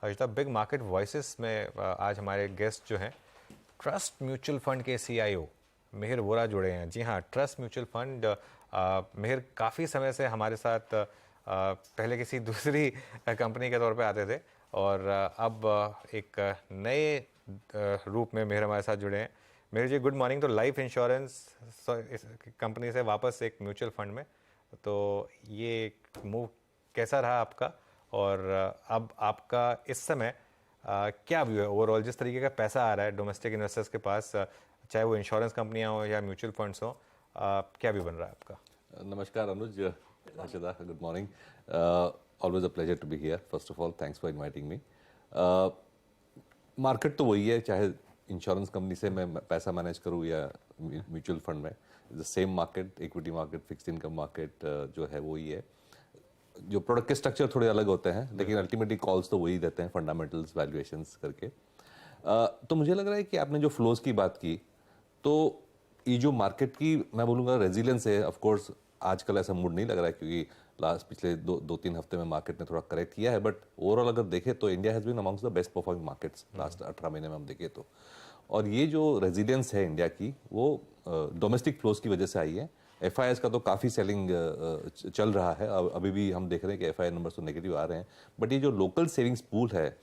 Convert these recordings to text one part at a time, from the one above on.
Harshada, big market voices में आज हमारे गेस्ट जो हैं ट्रस्ट म्यूचुअल फंड के सीईओ मिहिर वोरा जुड़े हैं। जी हाँ, ट्रस्ट म्यूचुअल फंड मिहिर काफ़ी समय से हमारे साथ पहले किसी दूसरी कंपनी के तौर पे आते थे और अब एक नए रूप में मिहिर हमारे साथ जुड़े हैं। मिहिर जी, गुड मॉर्निंग। तो लाइफ इंश्योरेंस कंपनी से वापस एक म्यूचुअल फंड में, तो ये मूव कैसा रहा आपका? और अब आपका इस समय क्या व्यू है ओवरऑल? जिस तरीके का पैसा आ रहा है डोमेस्टिक इन्वेस्टर्स के पास, चाहे वो इंश्योरेंस कंपनियां हो या म्यूचुअल फंड्स हो, क्या व्यू बन रहा है आपका? नमस्कार Anuj, Harshada, good morning. Always a pleasure to be here. First of all thanks for inviting me. Market तो वही है, चाहे इंश्योरेंस कंपनी से मैं पैसा मैनेज करूँ या म्यूचुअल फंड में, the same market, equity market, fixed income market जो है वही है। जो प्रोडक्ट के स्ट्रक्चर थोड़े अलग होते हैं, लेकिन अल्टीमेटली कॉल्स तो वही देते हैं, फंडामेंटल्स, वैल्यूएशंस करके। तो मुझे लग रहा है कि आपने जो फ्लोज की बात की, तो ये जो मार्केट की मैं बोलूँगा रेजिलियंस है, ऑफ कोर्स आजकल ऐसा मूड नहीं लग रहा है क्योंकि पिछले दो तीन हफ्ते में मार्केट ने थोड़ा करेक्ट किया है, बट ओवरऑल अगर देखें तो India has been amongst the best performing markets last 18 महीने में हम देखें तो। और ये जो रेजिलियंस है इंडिया की, वो डोमेस्टिक फ्लोज की वजह से आई है। एफआईआईएस का तो काफ़ी सेलिंग चल रहा है, अभी भी हम देख रहे हैं कि एफआईआई नंबर्स तो नेगेटिव आ रहे हैं, बट ये जो लोकल सेविंग्स पूल है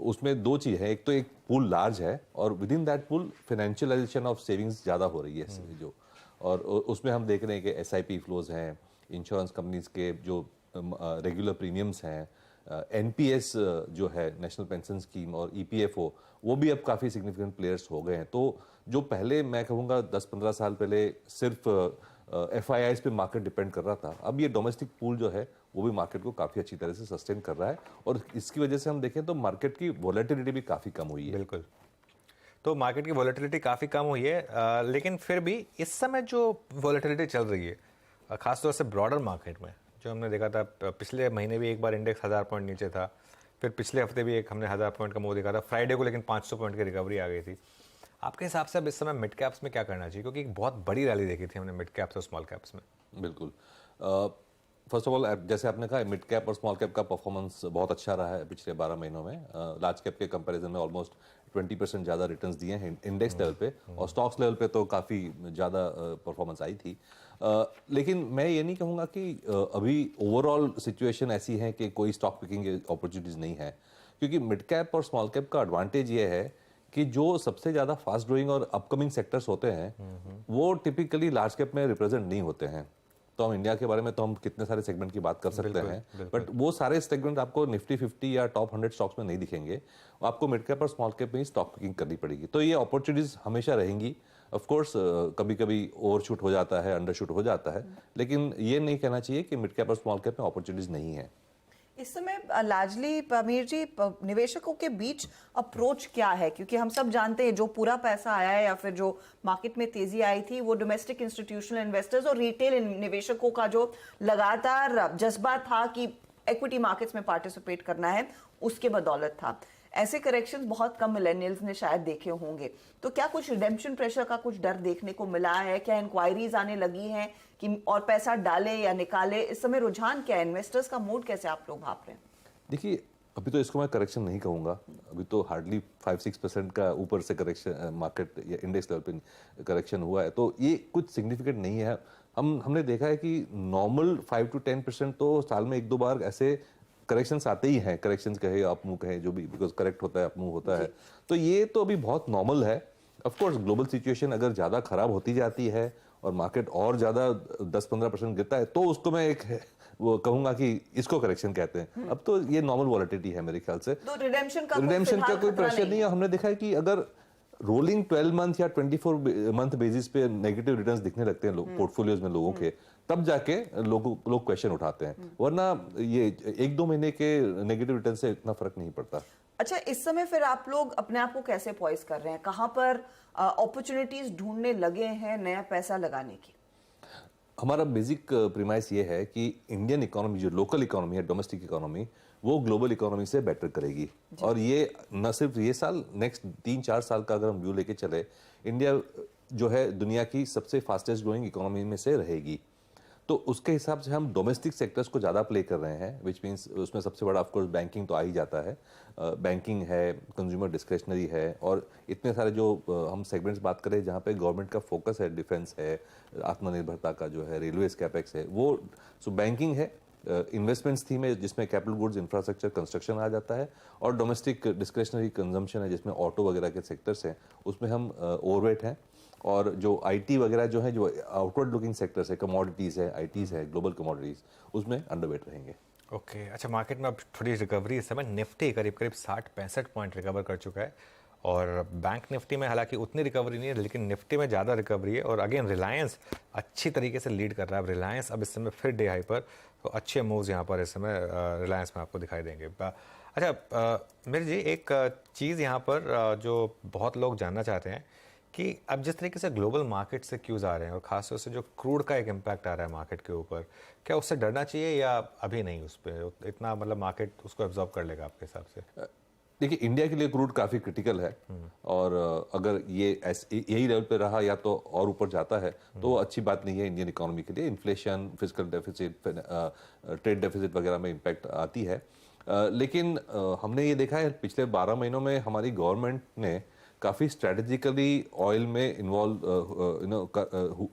उसमें दो चीज़ है। एक तो एक पूल लार्ज है और with in that pool financialisation of savings ज़्यादा हो रही है जो, और उसमें हम देख रहे हैं कि एसआईपी फ्लोज हैं, इंश्योरेंस कंपनीज के जो रेगुलर प्रीमियम्स हैं, एनपीएस जो है नेशनल पेंशन स्कीम, और ईपीएफओ, वो भी अब काफ़ी सिग्निफिकेंट प्लेयर्स हो गए हैं। तो जो पहले मैं कहूँगा 10-15 साल पहले सिर्फ एफआईआईस पे मार्केट डिपेंड कर रहा था, अब ये डोमेस्टिक पूल जो है वो भी मार्केट को काफ़ी अच्छी तरह से सस्टेन कर रहा है, और इसकी वजह से हम देखें तो मार्केट की वॉलेटिलिटी भी काफ़ी कम हुई है। बिल्कुल, तो मार्केट की वॉलेटिलिटी काफ़ी कम हुई है, लेकिन फिर भी इस समय जो वॉलेटिलिटी चल रही है, खासतौर से ब्रॉडर मार्केट में, जो हमने देखा था पिछले महीने भी एक बार इंडेक्स 1000 पॉइंट नीचे था, फिर पिछले हफ्ते भी एक हमने 1000 पॉइंट का मूव देखा था फ्राइडे को, लेकिन 500 पॉइंट की रिकवरी आ गई थी। आपके हिसाब से अब इस समय मिड कैप्स में क्या करना चाहिए? क्योंकि एक बहुत बड़ी रैली देखी थी हमने मिड कैप्स और स्मॉल कैप्स में। बिल्कुल। फर्स्ट ऑफ ऑल, जैसे आपने कहा, मिड कैप और स्मॉल कैप का परफॉर्मेंस बहुत अच्छा रहा है पिछले 12 महीनों में। लार्ज कैप के कंपैरिजन में ऑलमोस्ट 20% ज़्यादा रिटर्न्स दिए हैं इंडेक्स लेवल पे, और स्टॉक्स लेवल पे तो काफ़ी ज़्यादा परफॉर्मेंस आई थी। लेकिन मैं ये नहीं कहूँगा कि अभी ओवरऑल सिचुएशन ऐसी है कि कोई स्टॉक पिकिंग अपॉर्चुनिटीज़ नहीं है, क्योंकि मिड कैप और स्मॉल कैप का एडवांटेज ये है कि जो सबसे ज़्यादा फास्ट ग्रोइंग और अपकमिंग सेक्टर्स होते हैं वो टिपिकली लार्ज कैप में रिप्रेजेंट नहीं होते हैं। तो हम इंडिया के बारे में तो हम कितने सारे सेगमेंट की बात कर सकते हैं, बट वो सारे सेगमेंट आपको निफ्टी 50 या टॉप 100 स्टॉक्स में नहीं दिखेंगे। आपको मिड कैप और स्मॉल कैप में ही स्टॉक पिकिंग करनी पड़ेगी। तो ये अपॉर्चुनिटीज हमेशा रहेंगी। ऑफ कोर्स कभी कभी ओवरशूट हो जाता है, अंडरशूट हो जाता है, लेकिन ये नहीं कहना चाहिए कि मिड कैप और स्मॉल कैप में अपॉर्चुनिटीज नहीं है। इस समय लार्जली मीर जी निवेशकों के बीच अप्रोच क्या है? क्योंकि हम सब जानते हैं जो पूरा पैसा आया है या फिर जो मार्केट में तेजी आई थी, वो डोमेस्टिक इंस्टीट्यूशनल इन्वेस्टर्स और रिटेल निवेशकों का जो लगातार जज्बा था कि इक्विटी मार्केट्स में पार्टिसिपेट करना है, उसके बदौलत था। ऐसे करेक्शंस बहुत कम मिलेनियल्स ने शायद देखे होंगे। तो क्या कुछ रिडेम्पशन प्रेशर का कुछ डर देखने को मिला है? क्या इंक्वायरीज आने लगी हैं कि और पैसा डाले या निकाले? इस समय रुझान क्या है? इन्वेस्टर्स का मूड कैसे आप लोग भाप रहे हैं? देखिए, अभी तो इसको मैं करेक्शन नहीं कहूँगा। अभी तो हार्डली 5-6% का ऊपर से करेक्शन मार्केट या इंडेक्स लेवल पे करेक्शन हुआ है, तो ये कुछ सिग्निफिकेंट नहीं है। हमने देखा है कि नॉर्मल 5-10% तो साल में एक दो बार ऐसे करेक्शंस आते ही हैं। करेक्शंस कहे, अप मूव कहे, जो भी, बिकॉज करेक्ट होता है, अप मूव होता है, तो ये तो अभी बहुत नॉर्मल है। ऑफ कोर्स ग्लोबल सिचुएशन अगर ज़्यादा खराब होती जाती है और मार्केट और ज़्यादा 10-15% गिरता है, तो उसको मैं एक वो कहूंगा कि इसको करेक्शन कहते हैं। अब तो ये नॉर्मल वॉलेटिलिटी है मेरे ख्याल से, तो रिडेम्पशन का कोई प्रेशर नहीं है। हमने देखा है कि अगर रोलिंग 12 मंथ या 24 मंथ बेसिस पे नेगेटिव रिटर्न्स दिखने लगते हैं पोर्टफोलियोज में लोगों के, तब जाके लोग क्वेश्चन उठाते हैं, वरना ये 1-2 महीने के नेगेटिव रिटर्न से इतना फर्क नहीं पड़ता। अच्छा, इस समय फिर आप लोग अपने आप को कैसे पॉइज कर रहे हैं? कहां पर अपॉर्चुनिटीज ढूंढने लगे हैं नया पैसा लगाने की? हमारा बेसिक प्रीमाइस ये है कि इंडियन इकोनॉमी, जो लोकल इकोनॉमी है, डोमेस्टिक इकोनॉमी, वो ग्लोबल इकोनॉमी से बेटर करेगी। और ये न सिर्फ ये साल, नेक्स्ट 3-4 साल का अगर हम व्यू लेके चले, इंडिया जो है दुनिया की सबसे फास्टेस्ट ग्रोइंग इकोनॉमी में से रहेगी। तो उसके हिसाब से हम डोमेस्टिक सेक्टर्स को ज़्यादा प्ले कर रहे हैं, विच मीन्स उसमें सबसे बड़ा ऑफ कोर्स बैंकिंग तो आ ही जाता है। बैंकिंग है, कंज्यूमर डिस्क्रिशनरी है, और इतने सारे जो हम सेगमेंट्स बात करें जहाँ पे गवर्नमेंट का फोकस है, डिफेंस है, आत्मनिर्भरता का जो है, रेलवेज कैपेक्स है, वो सो बैंकिंग है, इन्वेस्टमेंट्स थीम है जिसमें कैपिटल गुड्स, इंफ्रास्ट्रक्चर, कंस्ट्रक्शन आ जाता है, और डोमेस्टिक डिस्क्रिशनरी कंजम्पशन है जिसमें ऑटो वगैरह के सेक्टर्स हैं, उसमें हम ओवरवेट हैं। और जो आईटी वगैरह जो है, जो आउटवर्ड लुकिंग सेक्टर्स है, कमोडिटीज़ है, आईटीज़ है, ग्लोबल कमोडिटीज़, उसमें अंडरवेट रहेंगे। ओके अच्छा, मार्केट में अब थोड़ी रिकवरी इस समय, निफ्टी करीब करीब 60-65 पॉइंट रिकवर कर चुका है, और बैंक निफ्टी में हालांकि उतनी रिकवरी नहीं है, लेकिन निफ्टी में ज़्यादा रिकवरी है। और अगेन रिलायंस अच्छी तरीके से लीड कर रहा है। अब रिलायंस अब इस समय फिर डे हाई पर, तो अच्छे मूव्स यहाँ पर इस समय रिलायंस में आपको दिखाई देंगे। अच्छा मेरे जी, एक चीज़ यहाँ पर जो बहुत लोग जानना चाहते हैं कि अब जिस तरीके से ग्लोबल मार्केट से क्यूज आ रहे हैं, और खासतौर से जो क्रूड का एक इम्पैक्ट आ रहा है मार्केट के ऊपर, क्या उससे डरना चाहिए या अभी नहीं, उस पर इतना मतलब मार्केट उसको एब्जॉर्ब कर लेगा आपके हिसाब से? देखिए, इंडिया के लिए क्रूड काफ़ी क्रिटिकल है, और अगर ये यही लेवल पे रहा या तो और ऊपर जाता है तो अच्छी बात नहीं है इंडियन इकोनॉमी के लिए। Inflation, physical deficit, trade deficit वगैरह में इम्पैक्ट आती है। लेकिन हमने ये देखा है पिछले 12 महीनों में हमारी गवर्नमेंट ने काफ़ी स्ट्रेटेजिकली ऑयल में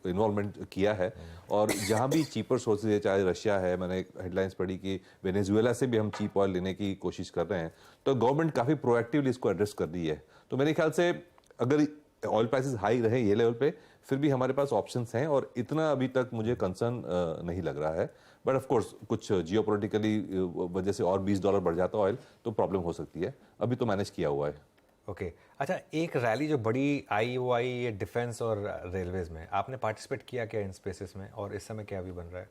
इन्वॉल्वमेंट किया है, और जहाँ भी चीपर सोर्सेज है, चाहे रशिया है, मैंने हेडलाइंस पढ़ी कि वेनेजुएला से भी हम चीप ऑयल लेने की कोशिश कर रहे हैं, तो गवर्नमेंट काफ़ी प्रोएक्टिवली इसको एड्रेस कर रही है। तो मेरे ख्याल से अगर ऑयल प्राइसेस हाई रहे ये लेवल पे, फिर भी हमारे पास ऑप्शंस हैं, और इतना अभी तक मुझे कंसर्न नहीं लग रहा है। बट ऑफ कोर्स कुछ जियोपॉलिटिकली वजह से और $20 बढ़ जाता ऑयल तो प्रॉब्लम हो सकती है, अभी तो मैनेज किया हुआ है। ओके अच्छा, एक रैली जो बड़ी आई वो आई ये डिफेंस और रेलवेज में, आपने पार्टिसिपेट किया क्या इन स्पेसेस में, और इस समय क्या भी बन रहा है?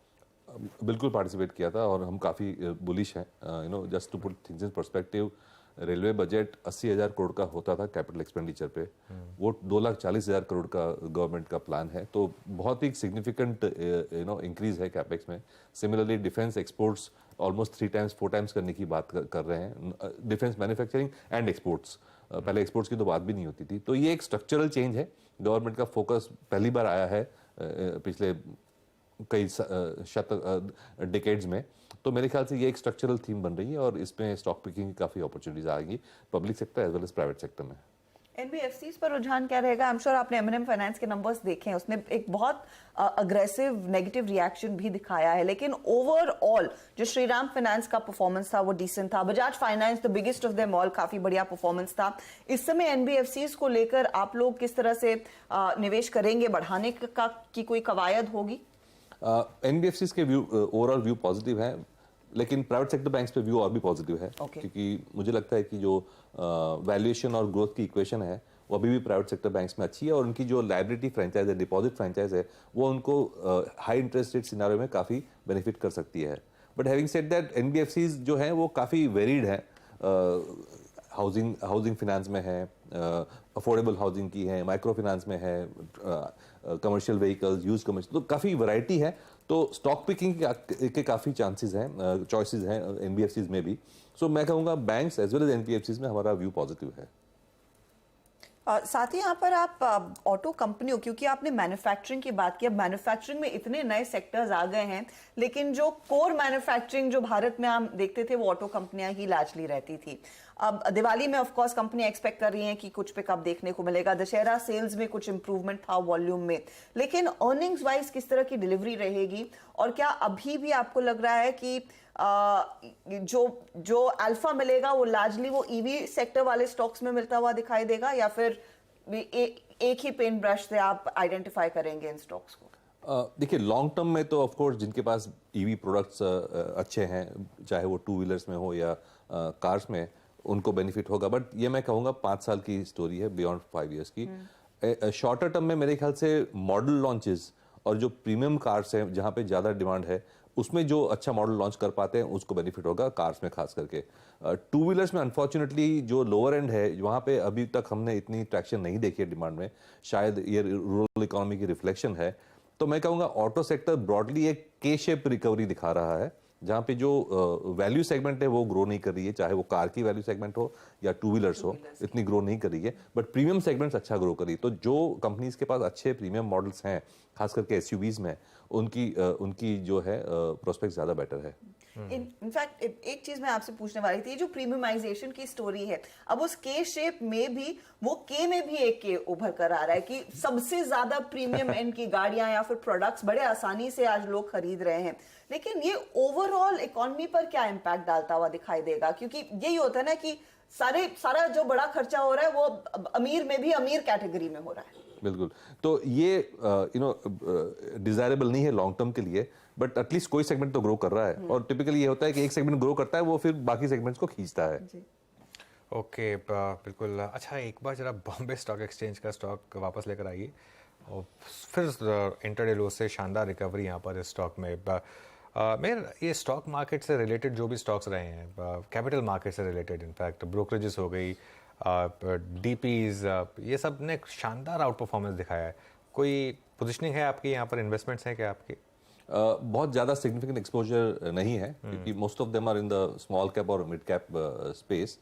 बिल्कुल पार्टिसिपेट किया था, और हम काफ़ी बुलिश हैं। Just to put things in perspective, railway budget 80,000 crore का होता था कैपिटल एक्सपेंडिचर पे, वो 2,40,000 करोड़ का गवर्नमेंट का प्लान है, तो बहुत ही सिग्निफिकेंट इंक्रीज है कैपेक्स में। Similarly defence exports almost 3 times 4 times करने की बात कर रहे हैं, डिफेंस मैन्युफैक्चरिंग एंड एक्सपोर्ट्स। पहले एक्सपोर्ट्स की तो बात भी नहीं होती थी, तो ये एक स्ट्रक्चरल चेंज है। गवर्नमेंट का फोकस पहली बार आया है पिछले कई डिकेड्स में, तो मेरे ख्याल से ये एक स्ट्रक्चरल थीम बन रही है, और इसमें स्टॉक पिकिंग की काफ़ी अपॉर्चुनिटीज आएगी public sector as well as private sector में। एनबीएफसीज पर रुझान क्या रहेगा? आई एम श्योर आपने एमएनएम फाइनेंस के नंबर्स देखे हैं, उसने एक बहुत अग्रेसिव नेगेटिव रिएक्शन भी दिखाया है, लेकिन ओवरऑल जो श्रीराम फाइनेंस का परफॉर्मेंस था वो डिसेंट था। Bajaj finance the biggest of them all, काफी बढ़िया परफॉर्मेंस था। इस समय एनबीएफसीज को लेकर आप लोग किस तरह से निवेश करेंगे? बढ़ाने का की कोई कवायद होगी? एनबीएफसीज के व्यू, ओवरऑल व्यू पॉजिटिव है, लेकिन प्राइवेट सेक्टर बैंक्स पे व्यू और भी पॉजिटिव है। क्योंकि मुझे लगता है कि जो वैल्यूएशन और ग्रोथ की इक्वेशन है वो अभी भी प्राइवेट सेक्टर बैंक्स में अच्छी है, और उनकी जो लाइबिलिटी फ्रेंचाइज है, डिपॉजिट फ्रेंचाइज है, वो उनको हाई इंटरेस्ट रेट सिनारियो में काफ़ी बेनिफिट कर सकती है। But having said that, NBFCs जो हैं वो काफ़ी वेरीड है, हाउसिंग फिनेंस में है, अफोर्डेबल हाउसिंग की है, माइक्रो फिनेंस में है, कमर्शियल व्हीकल्स, यूज कमर्शियल, तो काफ़ी वैरायटी है। तो स्टॉक पिकिंग के काफ़ी चांसेस हैं, चॉइसेस हैं एनबीएफसीज में भी। सो मैं कहूँगा banks as well as NBFCs में हमारा व्यू पॉजिटिव है। साथ ही यहाँ पर आप ऑटो कंपनियों, क्योंकि आपने मैन्युफैक्चरिंग की बात की, अब मैन्युफैक्चरिंग में इतने नए सेक्टर्स आ गए हैं, लेकिन जो कोर मैन्युफैक्चरिंग जो भारत में हम देखते थे वो ऑटो कंपनियां ही लार्जली रहती थी। अब दिवाली में ऑफ कोर्स कंपनी एक्सपेक्ट कर रही हैं कि कुछ पिकअप देखने को मिलेगा, दशहरा सेल्स में कुछ इंप्रूवमेंट था वॉल्यूम में, लेकिन अर्निंग्स वाइज किस तरह की डिलीवरी रहेगी? और क्या अभी भी आपको लग रहा है कि जो अल्फा मिलेगा वो लार्जली वो ईवी सेक्टर वाले स्टॉक्स में मिलता हुआ दिखाई देगा, या फिर एक ही पेंट ब्रश से आप आइडेंटिफाई करेंगे इन स्टॉक्स को? देखिए, लॉन्ग टर्म में तो ऑफ कोर्स जिनके पास ईवी प्रोडक्ट्स अच्छे हैं, चाहे वो 2 व्हीलर्स में हो या कार्स में, उनको बेनिफिट होगा। बट ये मैं कहूँगा 5 साल की स्टोरी है, बियॉन्ड 5 ईयर्स की। शॉर्टर टर्म में मेरे ख्याल से मॉडल लॉन्चेस और जो प्रीमियम कार्स हैं जहाँ पे ज़्यादा डिमांड है, उसमें जो अच्छा मॉडल लॉन्च कर पाते हैं उसको बेनिफिट होगा, कार्स में खास करके। 2 व्हीलर्स में अनफॉर्चुनेटली जो लोअर एंड है वहाँ पे अभी तक हमने इतनी ट्रैक्शन नहीं देखी है डिमांड में, शायद ये रूरल इकोनॉमी की रिफ्लेक्शन है। तो मैं कहूँगा ऑटो सेक्टर ब्रॉडली एक के शेप रिकवरी दिखा रहा है, जहाँ पे जो वैल्यू सेगमेंट है वो ग्रो नहीं कर रही है, चाहे वो कार की वैल्यू सेगमेंट हो या टू व्हीलर्स हो, इतनी ग्रो नहीं कर रही है, बट प्रीमियम सेगमेंट्स अच्छा ग्रो कर रही है। तो जो कंपनीज के पास अच्छे प्रीमियम मॉडल्स हैं, खास करके एसयूवीज में, उनकी जो है प्रोस्पेक्ट ज़्यादा बेटर है। इनफैक्ट एक चीज मैं आपसे पूछने वाली थी, जो प्रीमियमाइजेशन की स्टोरी है, अब उस के शेप में भी वो के में भी एक के उभर कर आ रहा है कि सबसे ज्यादा प्रीमियम एंड की गाड़ियां या फिर प्रोडक्ट्स बड़े आसानी से आज लोग खरीद रहे हैं, लेकिन ये ओवरऑल इकोनॉमी पर क्या इम्पैक्ट डालता हुआ दिखाई देगा? क्योंकि यही होता है ना कि सारा जो बड़ा खर्चा हो रहा है वो अमीर में भी अमीर कैटेगरी में हो रहा है। बिल्कुल, तो ये डिजायरेबल नहीं है लॉन्ग टर्म के लिए, बट एटलीस्ट कोई सेगमेंट तो ग्रो कर रहा है, और टिपिकली ये होता है कि एक सेगमेंट ग्रो करता है वो फिर बाकी सेगमेंट्स को खींचता है। ओके, बिल्कुल। अच्छा, एक बार जरा बॉम्बे स्टॉक एक्सचेंज का स्टॉक वापस लेकर आइए, और फिर इंटरडे लो से शानदार रिकवरी यहाँ पर इस स्टॉक में। मेरे ये स्टॉक मार्केट से रिलेटेड जो भी स्टॉक्स रहे हैं, कैपिटल मार्केट से रिलेटेड, इनफैक्ट ब्रोकरेजेस हो गई, डीपीज, ये सब ने शानदार आउट परफॉर्मेंस दिखाया है। कोई पोजिशनिंग है आपकी यहाँ पर, इन्वेस्टमेंट्स हैं क्या आपकी? बहुत ज़्यादा सिग्निफिकेंट एक्सपोजर नहीं है, क्योंकि most of them are in the small cap और मिड कैप स्पेस।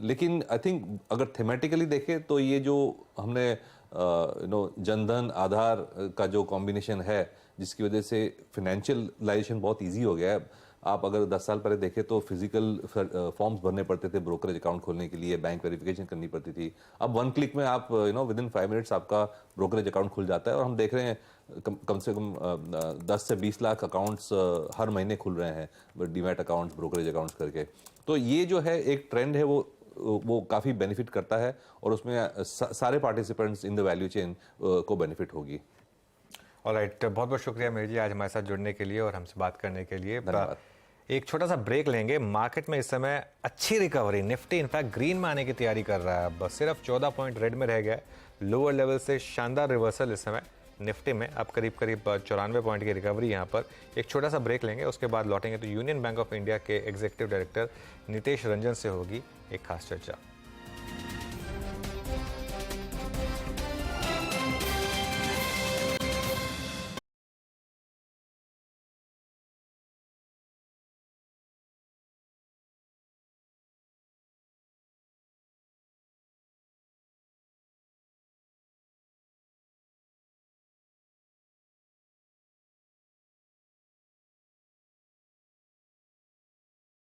लेकिन आई थिंक अगर थेमेटिकली देखें तो ये जो हमने जनधन आधार का जो कॉम्बिनेशन है, जिसकी वजह से फाइनेंशियलाइजेशन बहुत इजी हो गया है। आप अगर 10 साल पहले देखें तो फिजिकल फॉर्म्स भरने पड़ते थे ब्रोकरेज अकाउंट खोलने के लिए, बैंक वेरिफिकेशन करनी पड़ती थी। अब 1 क्लिक में आप विद इन 5 मिनट्स आपका ब्रोकरेज अकाउंट खुल जाता है, और हम देख रहे हैं कम से कम 10 से 20 लाख अकाउंट्स हर महीने खुल रहे हैं, डीमैट अकाउंट्स, ब्रोकरेज अकाउंट्स करके। तो ये जो है एक ट्रेंड है, वो काफ़ी बेनिफिट करता है, और उसमें सारे participants in the value chain को बेनिफिट होगी। ऑलराइट, बहुत बहुत शुक्रिया मीर जी आज हमारे साथ जुड़ने के लिए और हमसे बात करने के लिए। धन्यवाद। एक छोटा सा ब्रेक लेंगे। मार्केट में इस समय अच्छी रिकवरी, निफ्टी इनफैक्ट ग्रीन में आने की तैयारी कर रहा है, बस सिर्फ 14 पॉइंट रेड में रह गया है। लोअर लेवल से शानदार रिवर्सल इस समय निफ्टी में, अब करीब 94 पॉइंट की रिकवरी यहाँ पर। एक छोटा सा ब्रेक लेंगे, उसके बाद लौटेंगे तो यूनियन बैंक ऑफ इंडिया के एग्जीक्यूटिव डायरेक्टर नितेश रंजन से होगी एक खास चर्चा।